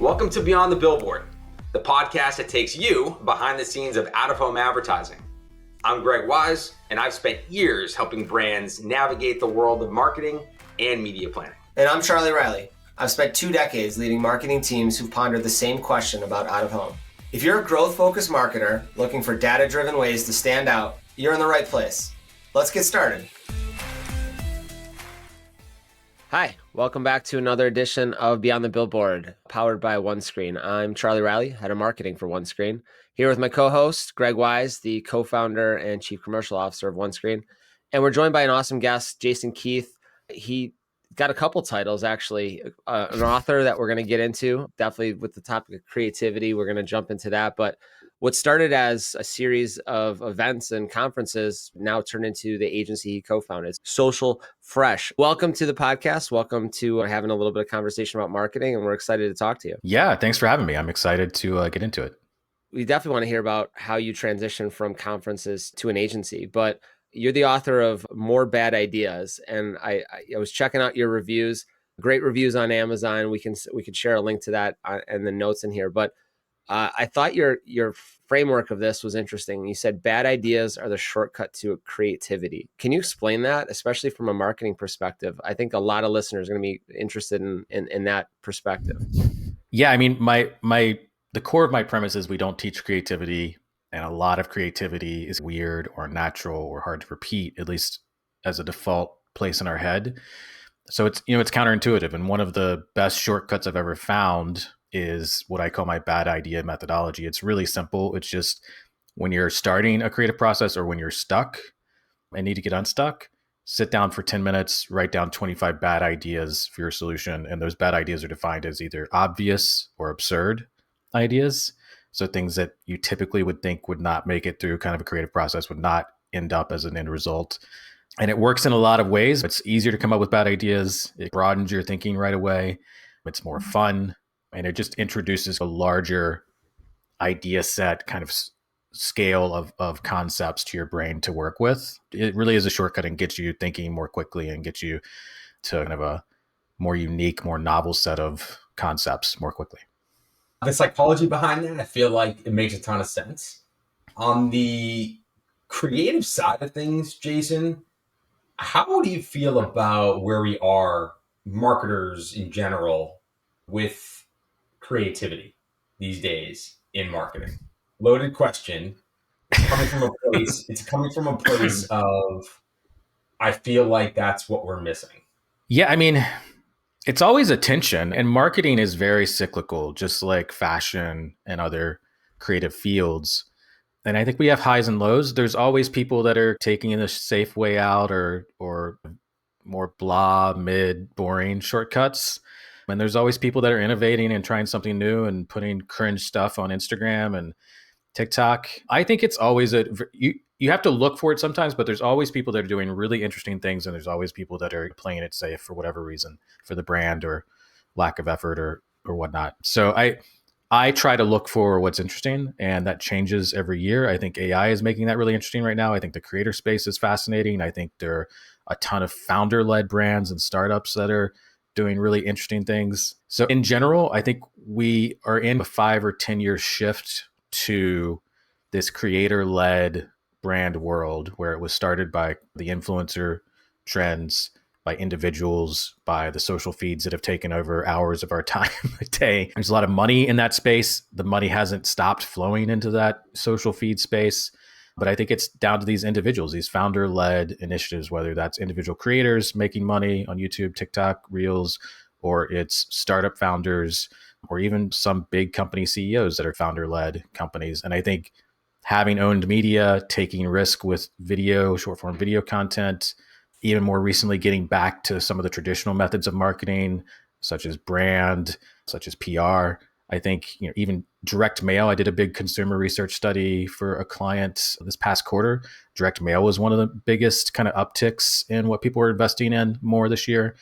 Welcome to Beyond the Billboard, the podcast that takes you behind the scenes of out-of-home advertising. I'm Greg Wise, and I've spent years helping brands navigate the world of marketing and media planning. And I'm Charlie Riley. I've spent 2 decades leading marketing teams who've pondered the same question about out-of-home. If you're a growth-focused marketer looking for data-driven ways to stand out, you're in the right place. Let's get started. Hi, welcome back to another edition of Beyond the Billboard, powered by OneScreen. I'm Charlie Riley, head of marketing for OneScreen, here with my co-host, Greg Wise, the co-founder and chief commercial officer of OneScreen. And we're joined by an awesome guest, Jason Keath. He got a couple titles, actually, an author that we're going to get into, definitely with the topic of creativity. We're going to jump into that. But what started as a series of events and conferences now turned into the agency he co-founded, Social Fresh. Welcome to the podcast. Welcome to having a little bit of conversation about marketing, and we're excited to talk to you. Yeah, thanks for having me. I'm excited to get into it. We definitely want to hear about how you transitioned from conferences to an agency, but you're the author of More Bad Ideas, and I was checking out your reviews, great reviews on Amazon. We can share a link to that and the notes in here, but I thought your framework of this was interesting. You said bad ideas are the shortcut to creativity. Can you explain that, especially from a marketing perspective? I think a lot of listeners are going to be interested in that perspective. Yeah, I mean, the core of my premise is we don't teach creativity, and a lot of creativity is weird or natural or hard to repeat, at least as a default place in our head. So it's counterintuitive. And one of the best shortcuts I've ever found is what I call my bad idea methodology. It's really simple. It's just when you're starting a creative process or when you're stuck and need to get unstuck, sit down for 10 minutes, write down 25 bad ideas for your solution. And those bad ideas are defined as either obvious or absurd ideas. So things that you typically would think would not make it through kind of a creative process, would not end up as an end result. And it works in a lot of ways. It's easier to come up with bad ideas. It broadens your thinking right away. It's more fun. And it just introduces a larger idea set, kind of scale of concepts to your brain to work with. It really is a shortcut and gets you thinking more quickly and gets you to kind of a more unique, more novel set of concepts more quickly. The psychology behind that, I feel like it makes a ton of sense. On the creative side of things, Jason, how do you feel about where we are, marketers in general, with creativity these days in marketing? Loaded question. It's coming from a place of, I feel like that's what we're missing. Yeah, I mean, it's always a tension, and marketing is very cyclical, just like fashion and other creative fields. And I think we have highs and lows. There's always people that are taking the safe way out or more blah, mid, boring shortcuts. And there's always people that are innovating and trying something new and putting cringe stuff on Instagram and TikTok. I think it's always you have to look for it sometimes, but there's always people that are doing really interesting things, and there's always people that are playing it safe for whatever reason, for the brand or lack of effort or whatnot. So I try to look for what's interesting, and that changes every year. I think AI is making that really interesting right now. I think the creator space is fascinating. I think there are a ton of founder-led brands and startups that are doing really interesting things. So in general, I think we are in a 5 or 10 year shift to this creator-led brand world where it was started by the influencer trends, by individuals, by the social feeds that have taken over hours of our time a day. There's a lot of money in that space. The money hasn't stopped flowing into that social feed space. But I think it's down to these individuals, these founder-led initiatives, whether that's individual creators making money on YouTube, TikTok, Reels, or it's startup founders, or even some big company CEOs that are founder-led companies. And I think having owned media, taking risk with video, short-form video content, even more recently getting back to some of the traditional methods of marketing, such as brand, such as PR. I think, even direct mail. I did a big consumer research study for a client this past quarter. Direct mail was one of the biggest kind of upticks in what people were investing in more this year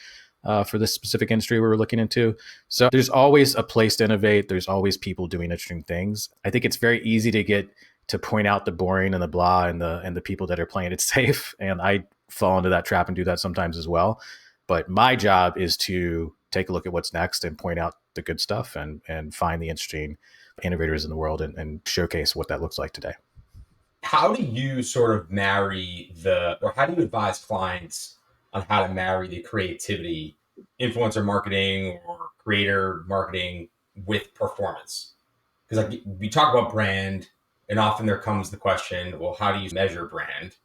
for this specific industry we were looking into. So there's always a place to innovate. There's always people doing interesting things. I think it's very easy to point out the boring and the blah and the people that are playing it safe. And I fall into that trap and do that sometimes as well. But my job is to take a look at what's next and point out the good stuff and find the interesting innovators in the world and showcase what that looks like today. How do you sort of marry or how do you advise clients on how to marry the creativity, influencer marketing or creator marketing with performance? Because like we talk about brand, and often there comes the question, well, how do you measure brand?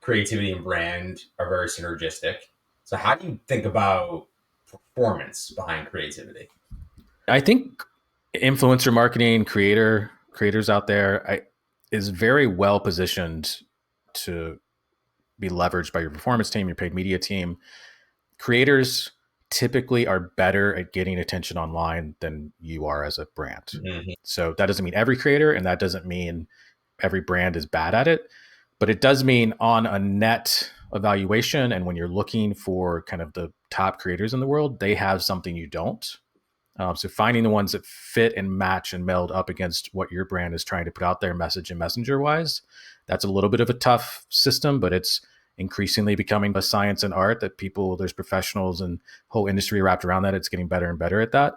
Creativity and brand are very synergistic. So how do you think about performance behind creativity? I think influencer marketing, creators out there is very well positioned to be leveraged by your performance team, your paid media team. Creators typically are better at getting attention online than you are as a brand. Mm-hmm. So that doesn't mean every creator, and that doesn't mean every brand is bad at it, but it does mean on a net evaluation, and when you're looking for kind of the top creators in the world, they have something you don't. So finding the ones that fit and match and meld up against what your brand is trying to put out there, message and messenger wise, that's a little bit of a tough system, but it's increasingly becoming a science and art that there's professionals and whole industry wrapped around that. It's getting better and better at that.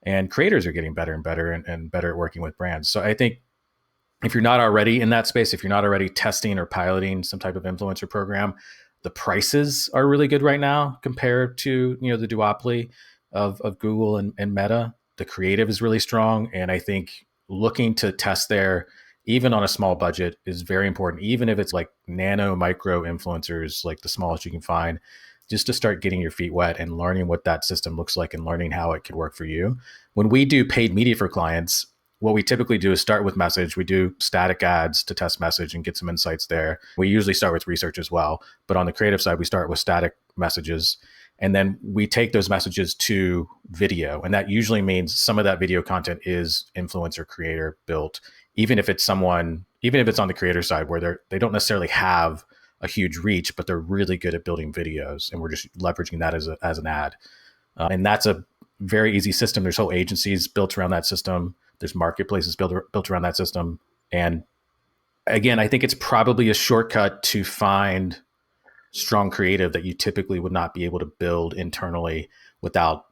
And creators are getting better and better and better at working with brands. So I think if you're not already in that space, if you're not already testing or piloting some type of influencer program, the prices are really good right now compared to, the duopoly of Google and Meta. The creative is really strong. And I think looking to test there, even on a small budget, is very important, even if it's like nano micro influencers, like the smallest you can find, just to start getting your feet wet and learning what that system looks like and learning how it could work for you. When we do paid media for clients, what we typically do is start with message. We do static ads to test message and get some insights there. We usually start with research as well. But on the creative side, we start with static messages. And then we take those messages to video. And that usually means some of that video content is influencer creator built, even if it's on the creator side where they don't necessarily have a huge reach, but they're really good at building videos. And we're just leveraging that as an ad. And that's a very easy system. There's whole agencies built around that system. There's marketplaces built around that system. And again, I think it's probably a shortcut to find strong creative that you typically would not be able to build internally without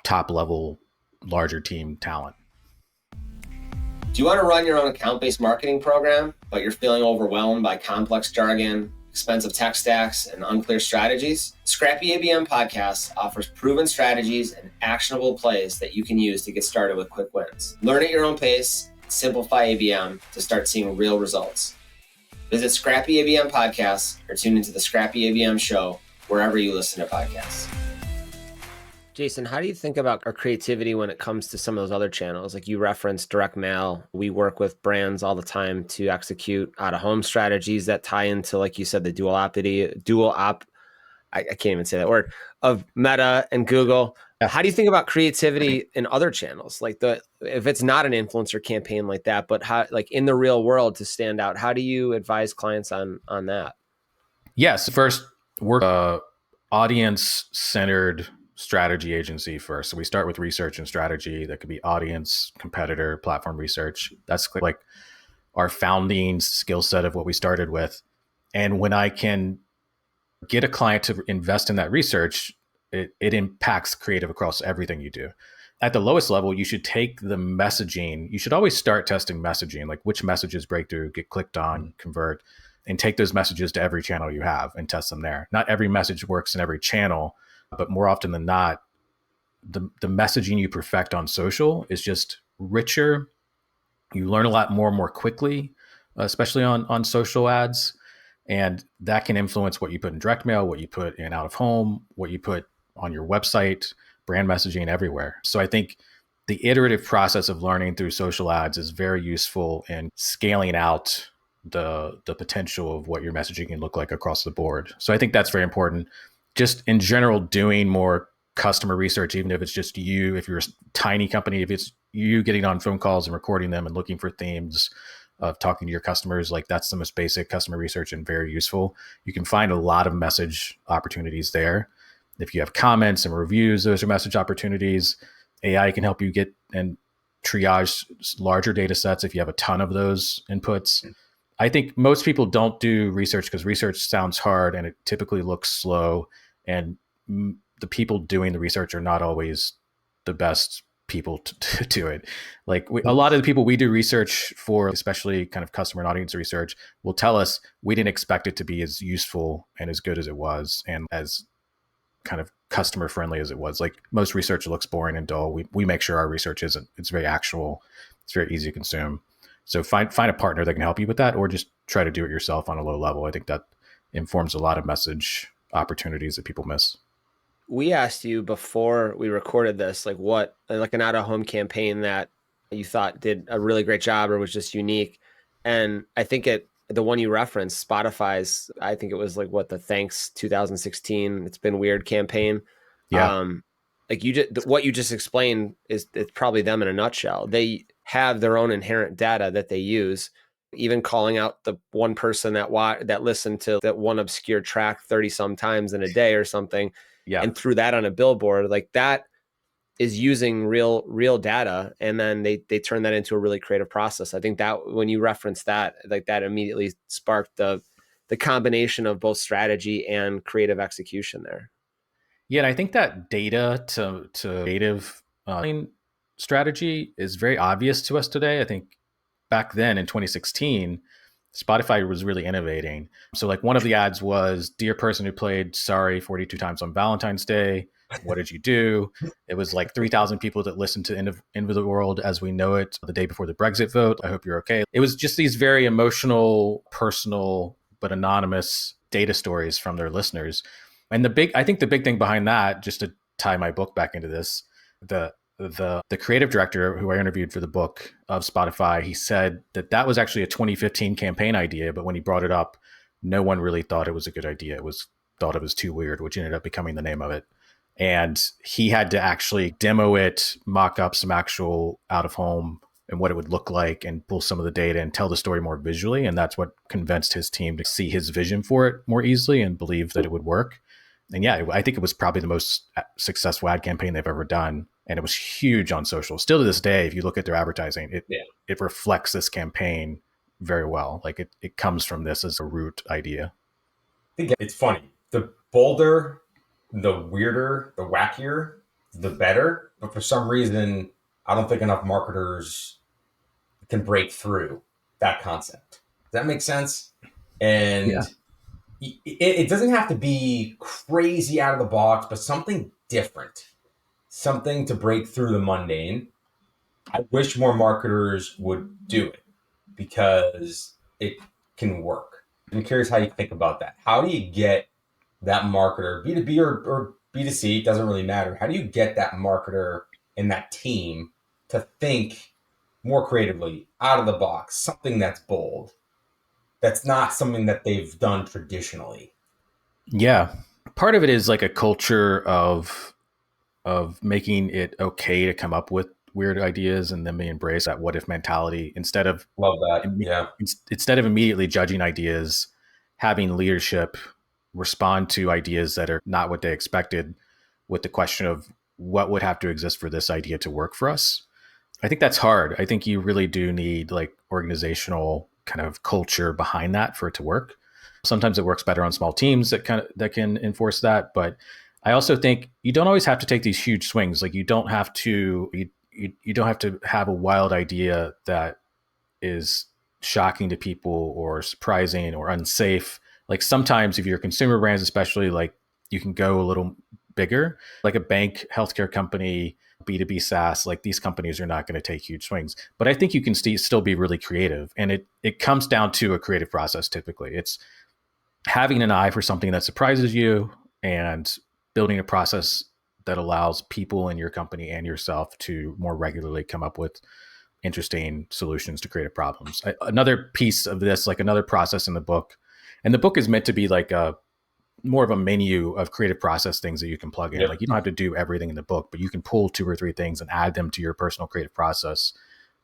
top level, larger team talent. Do you want to run your own account-based marketing program, but you're feeling overwhelmed by complex jargon, expensive tech stacks, and unclear strategies? Scrappy ABM Podcast offers proven strategies and actionable plays that you can use to get started with quick wins. Learn at your own pace, simplify ABM to start seeing real results. Visit Scrappy ABM Podcasts or tune into the Scrappy ABM Show wherever you listen to podcasts. Jason, how do you think about our creativity when it comes to some of those other channels? Like you referenced direct mail. We work with brands all the time to execute out-of-home strategies that tie into, like you said, the I can't even say that word, of Meta and Google. Yeah. How do you think about creativity in other channels? Like if it's not an influencer campaign like that, but how, like in the real world to stand out, how do you advise clients on that? Yes. First, we're audience-centered strategy agency first. So we start with research and strategy. That could be audience, competitor, platform research. That's like our founding skill set of what we started with. And when I can get a client to invest in that research, it impacts creative across everything you do. At the lowest level, you should take the messaging. You should always start testing messaging, like which messages break through, get clicked on, convert, and take those messages to every channel you have and test them there. Not every message works in every channel, but more often than not, the messaging you perfect on social is just richer. You learn a lot more quickly, especially on social ads. And that can influence what you put in direct mail, what you put in out of home, what you put on your website, brand messaging everywhere. So I think the iterative process of learning through social ads is very useful in scaling out the potential of what your messaging can look like across the board. So I think that's very important. Just in general, doing more customer research, even if it's just you, if you're a tiny company, if it's you getting on phone calls and recording them and looking for themes of talking to your customers, like that's the most basic customer research and very useful. You can find a lot of message opportunities there. If you have comments and reviews, those are message opportunities. AI can help you get and triage larger data sets if you have a ton of those inputs. I think most people don't do research because research sounds hard and it typically looks slow. And the people doing the research are not always the best people to do it. Like a lot of the people we do research for, especially kind of customer and audience research, will tell us we didn't expect it to be as useful and as good as it was, and as kind of customer friendly as it was. Like most research looks boring and dull. We make sure our research isn't. It's very actual. It's very easy to consume. So find a partner that can help you with that, or just try to do it yourself on a low level. I think that informs a lot of message opportunities that people miss. We asked you before we recorded this, like what, like an out-of-home campaign that you thought did a really great job or was just unique. And I think the one you referenced, Spotify's, I think it was like the Thanks 2016, It's Been Weird campaign. Yeah. Like what you just explained it's probably them in a nutshell. They have their own inherent data that they use, even calling out the one person that listened to that one obscure track 30 some times in a day or something. Yeah. And threw that on a billboard, like that is using real data. And then they turn that into a really creative process. I think that when you reference that, like that immediately sparked the combination of both strategy and creative execution there. Yeah. And I think that data to creative strategy is very obvious to us today. I think back then in 2016, Spotify was really innovating. So like one of the ads was, "Dear person who played Sorry 42 times on Valentine's Day, what did you do?" It was like 3,000 people that listened to End of the World as We Know It the day before the Brexit vote. I hope you're okay. It was just these very emotional, personal, but anonymous data stories from their listeners. And I think the big thing behind that, just to tie my book back into this, the creative director who I interviewed for the book of Spotify, he said that was actually a 2015 campaign idea, but when he brought it up, no one really thought it was a good idea. It was thought it was too weird, which ended up becoming the name of it. And he had to actually demo it, mock up some actual out of home and what it would look like, and pull some of the data and tell the story more visually. And that's what convinced his team to see his vision for it more easily and believe that it would work. And yeah, I think it was probably the most successful ad campaign they've ever done. And it was huge on social. Still to this day, if you look at their advertising, it reflects this campaign very well. Like it comes from this as a root idea. I think it's funny. The bolder, the weirder, the wackier, the better. But for some reason, I don't think enough marketers can break through that concept. Does that make sense? And it doesn't have to be crazy out of the box, but something different. Something to break through the mundane. I wish more marketers would do it because it can work. I'm curious how you think about that. How do you get that marketer, B2B or B2C, it doesn't really matter. How do you get that marketer and that team to think more creatively, out of the box, something that's bold, that's not something that they've done traditionally? Yeah. Part of it is like a culture of making it okay to come up with weird ideas, and then we embrace that what if mentality instead of instead of immediately judging ideas, having leadership respond to ideas that are not what they expected with the question of what would have to exist for this idea to work for us. I think that's hard. I think you really do need like organizational kind of culture behind that for it to work. Sometimes it works better on small teams that can enforce that, but I also think you don't always have to take these huge swings. Like you don't have to have a wild idea that is shocking to people or surprising or unsafe. Like sometimes if you're consumer brands, especially, like you can go a little bigger, like a bank, healthcare company, B2B SaaS, like these companies are not going to take huge swings, but I think you can still be really creative. And it comes down to a creative process. Typically it's having an eye for something that surprises you and building a process that allows people in your company and yourself to more regularly come up with interesting solutions to creative problems. Another piece of this, like another process in the book, and the book is meant to be like more of a menu of creative process things that you can plug in. Yep. Like you don't have to do everything in the book, but you can pull 2 or 3 things and add them to your personal creative process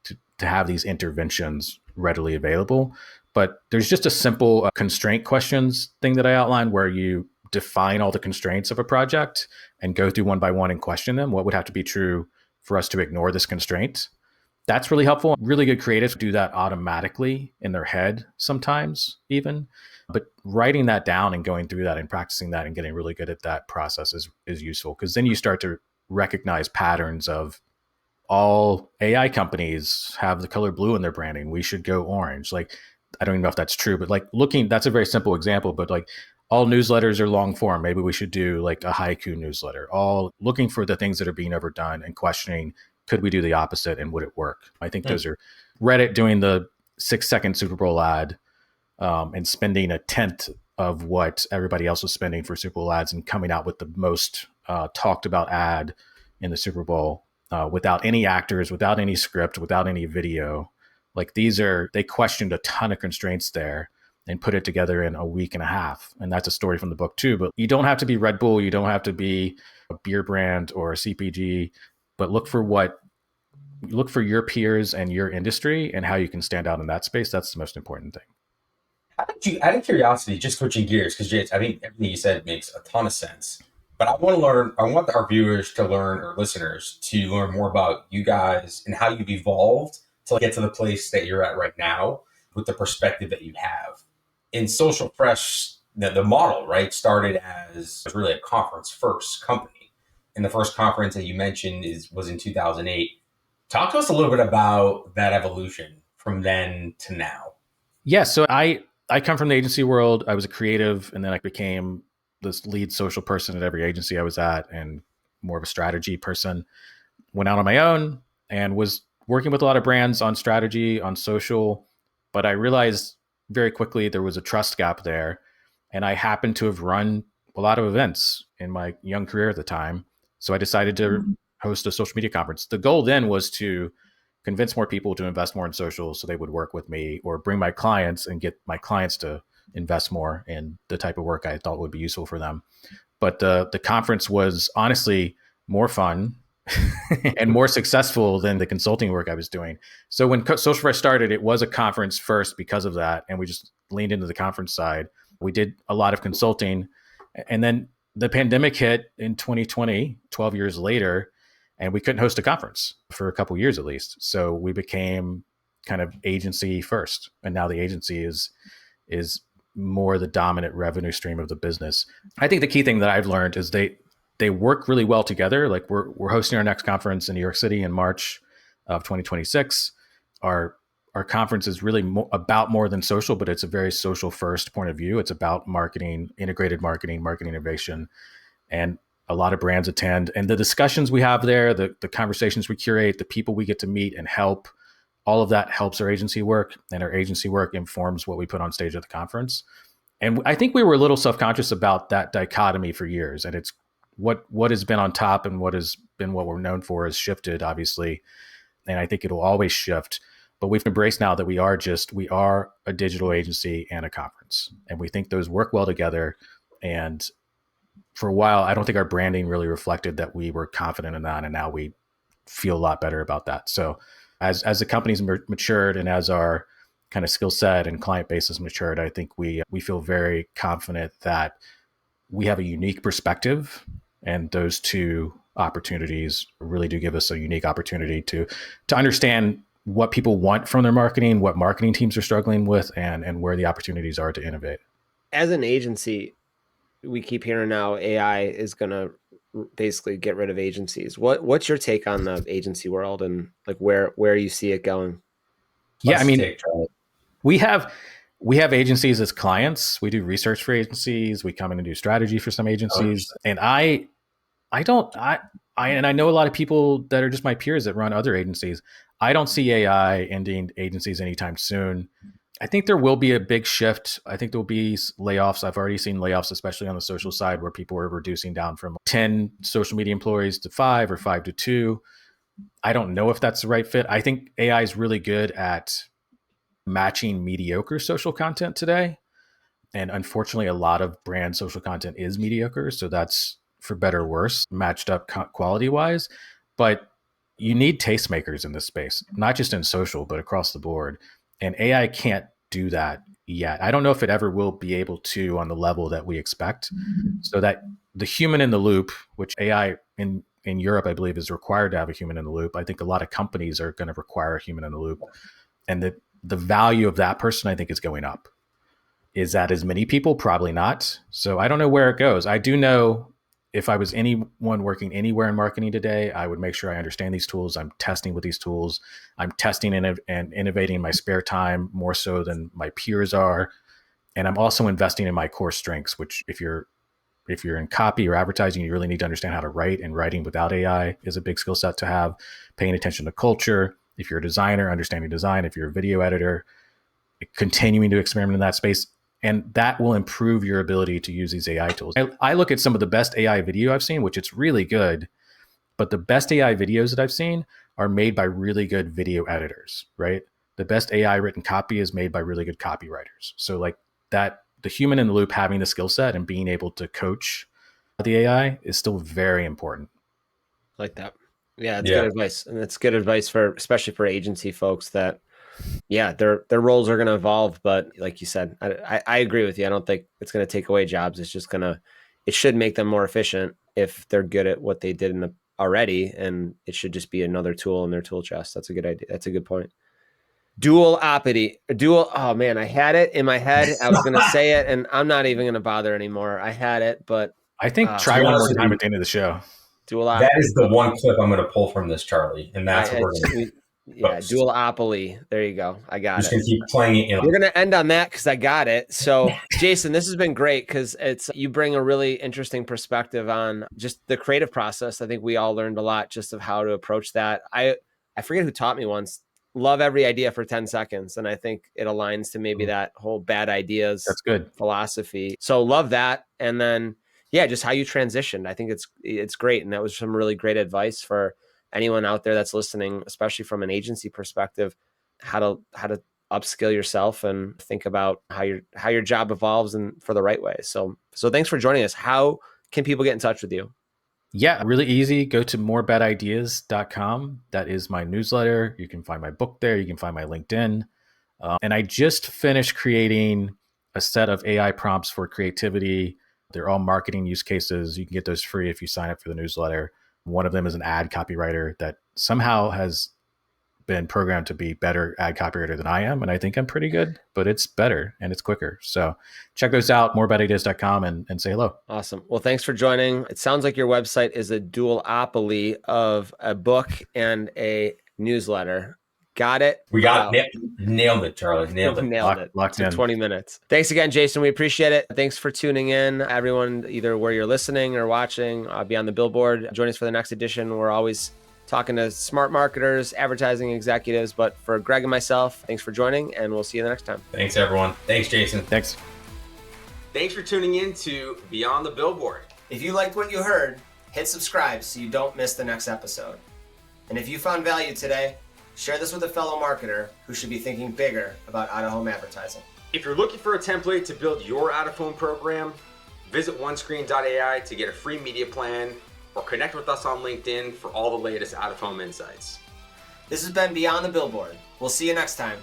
to have these interventions readily available. But there's just a simple constraint questions thing that I outlined where you define all the constraints of a project and go through one by one and question them. What would have to be true for us to ignore this constraint? That's really helpful. Really good creatives do that automatically in their head sometimes even. But writing that down and going through that and practicing that and getting really good at that process is useful, because then you start to recognize patterns of all AI companies have the color blue in their branding. We should go orange. Like, I don't even know if that's true, but like that's a very simple example, but like all newsletters are long form. Maybe we should do like a haiku newsletter, all looking for the things that are being overdone and questioning, could we do the opposite and would it work? I think those are Reddit doing the 6-second Super Bowl ad and spending a tenth of what everybody else was spending for Super Bowl ads and coming out with the most talked about ad in the Super Bowl without any actors, without any script, without any video. Like they questioned a ton of constraints there and put it together in a week and a half. And that's a story from the book too. But you don't have to be Red Bull. You don't have to be a beer brand or a CPG, but look for your peers and your industry and how you can stand out in that space. That's the most important thing. Out of curiosity, just switching gears, because I think everything you said makes a ton of sense. But I want our viewers to learn, or listeners to learn more about you guys and how you've evolved to get to the place that you're at right now with the perspective that you have. In Social Fresh, the model, right, started as really a conference first company. And the first conference that you mentioned was in 2008. Talk to us a little bit about that evolution from then to now. Yeah, so I come from the agency world. I was a creative, and then I became this lead social person at every agency I was at, and more of a strategy person. Went out on my own and was working with a lot of brands on strategy, on social, but I realized very quickly there was a trust gap there. And I happened to have run a lot of events in my young career at the time. So I decided to host a social media conference. The goal then was to convince more people to invest more in social so they would work with me, or bring my clients and get my clients to invest more in the type of work I thought would be useful for them. But the conference was honestly more fun and more successful than the consulting work I was doing. So when Social Fresh started, it was a conference first because of that. And we just leaned into the conference side. We did a lot of consulting. And then the pandemic hit in 2020, 12 years later, and we couldn't host a conference for a couple of years at least. So we became kind of agency first. And now the agency is more the dominant revenue stream of the business. I think the key thing that I've learned is they work really well together. Like we're hosting our next conference in New York City in March of 2026. Our conference is really about more than social, but it's a very social first point of view. It's about marketing, integrated marketing innovation, and a lot of brands attend. And the discussions we have there, the conversations we curate, the people we get to meet and help, all of that helps our agency work, and our agency work informs what we put on stage at the conference. And I think we were a little self-conscious about that dichotomy for years. And it's what has been on top and what has been what we're known for has shifted, obviously. And I think it'll always shift. But we've embraced now that we are a digital agency and a conference. And we think those work well together. And for a while, I don't think our branding really reflected that we were confident in that. And now we feel a lot better about that. So as the company's matured and as our kind of skill set and client base has matured, I think we feel very confident that we have a unique perspective, and those two opportunities really do give us a unique opportunity to understand what people want from their marketing, what marketing teams are struggling with, and where the opportunities are to innovate. As an agency, we keep hearing now AI is going to basically get rid of agencies. What's your take on the agency world and like where you see it going? Yeah, I mean, we have agencies as clients. We do research for agencies. We come in and do strategy for some agencies. And I know a lot of people that are just my peers that run other agencies. I don't see AI ending agencies anytime soon. I think there will be a big shift. I think there'll be layoffs. I've already seen layoffs, especially on the social side, where people are reducing down from 10 social media employees to 5 or 5 to 2. I don't know if that's the right fit. I think AI is really good at matching mediocre social content today. And unfortunately, a lot of brand social content is mediocre. So that's, for better or worse, matched up quality wise. But you need tastemakers in this space, not just in social, but across the board. And AI can't do that yet. I don't know if it ever will be able to on the level that we expect. So that the human in the loop, which AI in in Europe, I believe, is required to have a human in the loop. I think a lot of companies are going to require a human in the loop. And the value of that person, I think, is going up. Is that as many people? Probably not. So I don't know where it goes. I do know if I was anyone working anywhere in marketing today, I would make sure I understand these tools. I'm testing with these tools. I'm testing and innovating in my spare time more so than my peers are. And I'm also investing in my core strengths, which if you're in copy or advertising, you really need to understand how to write, and writing without AI is a big skill set to have. Paying attention to culture. If you're a designer, understanding design. If you're a video editor, continuing to experiment in that space. And that will improve your ability to use these AI tools. I look at some of the best AI video I've seen, which it's really good, but the best AI videos that I've seen are made by really good video editors, right? The best AI written copy is made by really good copywriters. So like that, the human in the loop, having the skill set and being able to coach the AI is still very important. Like that. Yeah, it's good advice. And it's good advice for, especially for agency folks that, yeah, their roles are going to evolve. But like you said, I agree with you. I don't think it's going to take away jobs. It's just it should make them more efficient if they're good at what they did already. And it should just be another tool in their tool chest. That's a good idea. That's a good point. Oh man, I had it in my head. I was going to say it and I'm not even going to bother anymore. I had it, but I think try one more time at the end of the show. Dualopoly. That is the one clip I'm going to pull from this, Charlie. And that's what we're going to do. Yeah, Dualopoly. There you go. I got it. Just going to keep playing it. We're going to end on that because I got it. So, Jason, this has been great because you bring a really interesting perspective on just the creative process. I think we all learned a lot just of how to approach that. I forget who taught me once. Love every idea for 10 seconds. And I think it aligns to maybe that whole bad ideas That's good philosophy. So love that. And then, yeah, just how you transitioned. I think it's great. And that was some really great advice for anyone out there that's listening, especially from an agency perspective, how to upskill yourself and think about how your job evolves and for the right way. So thanks for joining us. How can people get in touch with you? Yeah, really easy. Go to morebadideas.com. That is my newsletter. You can find my book there. You can find my LinkedIn. And I just finished creating a set of AI prompts for creativity. They're all marketing use cases. You can get those free if you sign up for the newsletter. One of them is an ad copywriter that somehow has been programmed to be better ad copywriter than I am. And I think I'm pretty good, but it's better and it's quicker. So check those out, morebadideas.com and say hello. Awesome. Well, thanks for joining. It sounds like your website is a dualopoly of a book and a newsletter. Got it? We got it. Nailed it, Charlie. Nailed it. Locked in. 20 minutes. Thanks again, Jason. We appreciate it. Thanks for tuning in. Everyone, either where you're listening or watching, Beyond the Billboard. Join us for the next edition. We're always talking to smart marketers, advertising executives. But for Greg and myself, thanks for joining, and we'll see you the next time. Thanks, everyone. Thanks, Jason. Thanks. Thanks for tuning in to Beyond the Billboard. If you liked what you heard, hit subscribe so you don't miss the next episode. And if you found value today, share this with a fellow marketer who should be thinking bigger about out-of-home advertising. If you're looking for a template to build your out-of-home program, visit onescreen.ai to get a free media plan or connect with us on LinkedIn for all the latest out-of-home insights. This has been Beyond the Billboard. We'll see you next time.